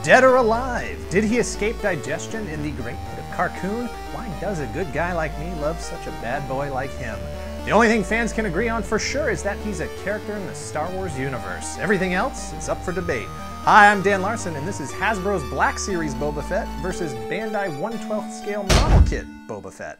Dead or alive? Did he escape digestion in the Great Pit of Carcoon? Why does a good guy like me love such a bad boy like him? The only thing fans can agree on for sure is that he's a character in the Star Wars universe. Everything else is up for debate. Hi, I'm Dan Larson, and this is Hasbro's Black Series Boba Fett versus Bandai 1/12 scale model kit Boba Fett.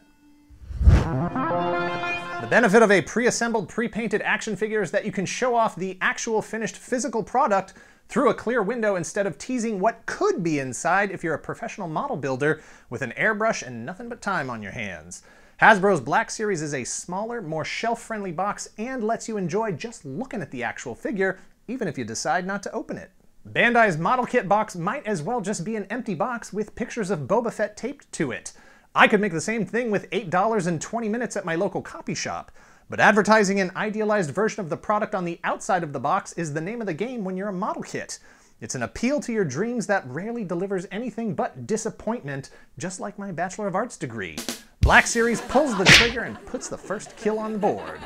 The benefit of a pre-assembled, pre-painted action figure is that you can show off the actual finished physical product through a clear window instead of teasing what could be inside if you're a professional model builder with an airbrush and nothing but time on your hands. Hasbro's Black Series is a smaller, more shelf-friendly box and lets you enjoy just looking at the actual figure, even if you decide not to open it. Bandai's model kit box might as well just be an empty box with pictures of Boba Fett taped to it. I could make the same thing with $8 and 20 minutes at my local copy shop. But advertising an idealized version of the product on the outside of the box is the name of the game when you're a model kit. It's an appeal to your dreams that rarely delivers anything but disappointment, just like my Bachelor of Arts degree. Black Series pulls the trigger and puts the first kill on the board.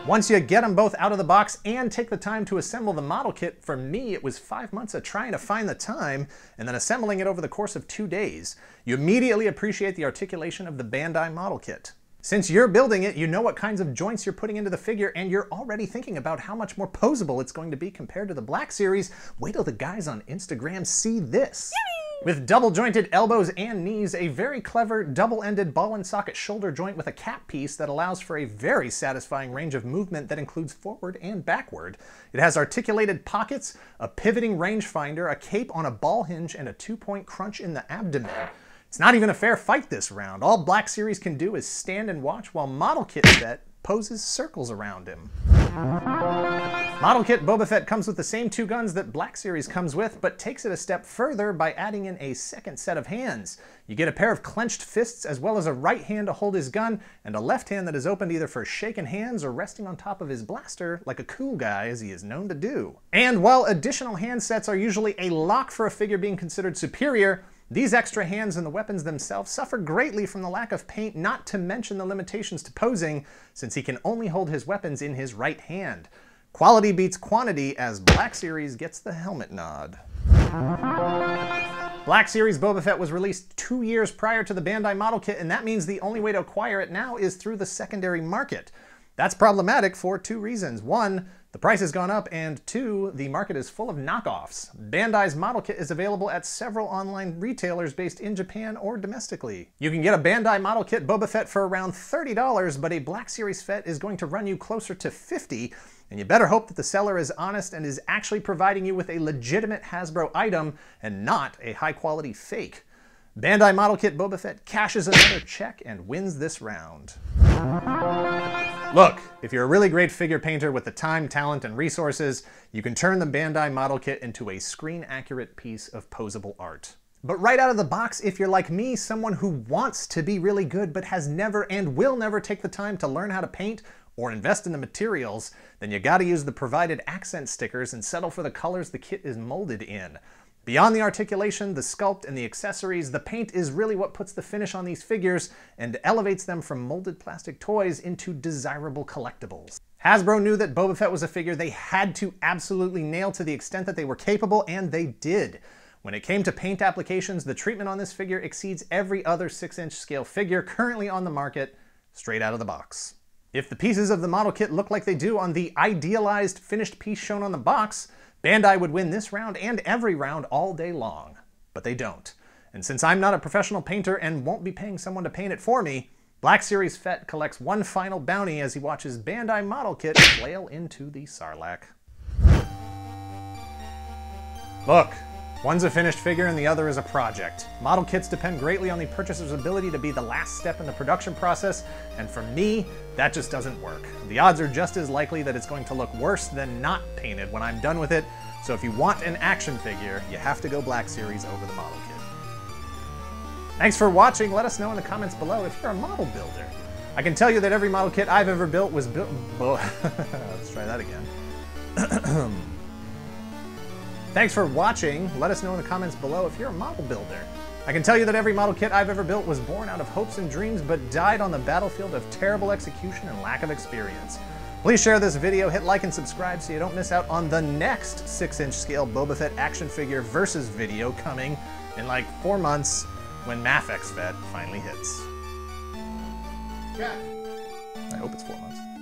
Once you get them both out of the box and take the time to assemble the model kit, for me it was 5 months of trying to find the time and then assembling it over the course of 2 days. You immediately appreciate the articulation of the Bandai model kit. Since you're building it, you know what kinds of joints you're putting into the figure, and you're already thinking about how much more posable it's going to be compared to the Black Series. Wait till the guys on Instagram see this. With double-jointed elbows and knees, a very clever double-ended ball and socket shoulder joint with a cap piece that allows for a very satisfying range of movement that includes forward and backward. It has articulated pockets, a pivoting rangefinder, a cape on a ball hinge, and a 2-point crunch in the abdomen. It's not even a fair fight this round. All Black Series can do is stand and watch while Model Kit Fett poses circles around him. Model Kit Boba Fett comes with the same 2 guns that Black Series comes with, but takes it a step further by adding in a second set of hands. You get a pair of clenched fists as well as a right hand to hold his gun, and a left hand that is opened either for shaking hands or resting on top of his blaster like a cool guy as he is known to do. And while additional hand sets are usually a lock for a figure being considered superior, these extra hands and the weapons themselves suffer greatly from the lack of paint, not to mention the limitations to posing, since he can only hold his weapons in his right hand. Quality beats quantity as Black Series gets the helmet nod. Black Series Boba Fett was released 2 years prior to the Bandai model kit, and that means the only way to acquire it now is through the secondary market. That's problematic for 2 reasons. 1, the price has gone up, and 2, the market is full of knockoffs. Bandai's model kit is available at several online retailers based in Japan or domestically. You can get a Bandai model kit Boba Fett for around $30, but a Black Series Fett is going to run you closer to $50, and you better hope that the seller is honest and is actually providing you with a legitimate Hasbro item and not a high-quality fake. Bandai model kit Boba Fett cashes another check and wins this round. Look, if you're a really great figure painter with the time, talent, and resources, you can turn the Bandai model kit into a screen-accurate piece of posable art. But right out of the box, if you're like me, someone who wants to be really good but has never and will never take the time to learn how to paint or invest in the materials, then you gotta use the provided accent stickers and settle for the colors the kit is molded in. Beyond the articulation, the sculpt, and the accessories, the paint is really what puts the finish on these figures and elevates them from molded plastic toys into desirable collectibles. Hasbro knew that Boba Fett was a figure they had to absolutely nail to the extent that they were capable, and they did. When it came to paint applications, the treatment on this figure exceeds every other 6-inch scale figure currently on the market, straight out of the box. If the pieces of the model kit look like they do on the idealized finished piece shown on the box, Bandai would win this round and every round all day long. But they don't. And since I'm not a professional painter and won't be paying someone to paint it for me, Black Series Fett collects one final bounty as he watches Bandai model kit flail into the Sarlacc. Look, one's a finished figure and the other is a project. Model kits depend greatly on the purchaser's ability to be the last step in the production process, and for me, that just doesn't work. The odds are just as likely that it's going to look worse than not painted when I'm done with it, so if you want an action figure, you have to go Black Series over the model kit. Thanks for watching. Let us know in the comments below if you're a model builder. I can tell you that every model kit I've ever built was built... Let's try that again. Thanks for watching. Let us know in the comments below if you're a model builder. I can tell you that every model kit I've ever built was born out of hopes and dreams, but died on the battlefield of terrible execution and lack of experience. Please share this video, hit like and subscribe so you don't miss out on the next 6-inch scale Boba Fett action figure versus video coming in like 4 months when Mafex Fett finally hits. Yeah. I hope it's 4 months.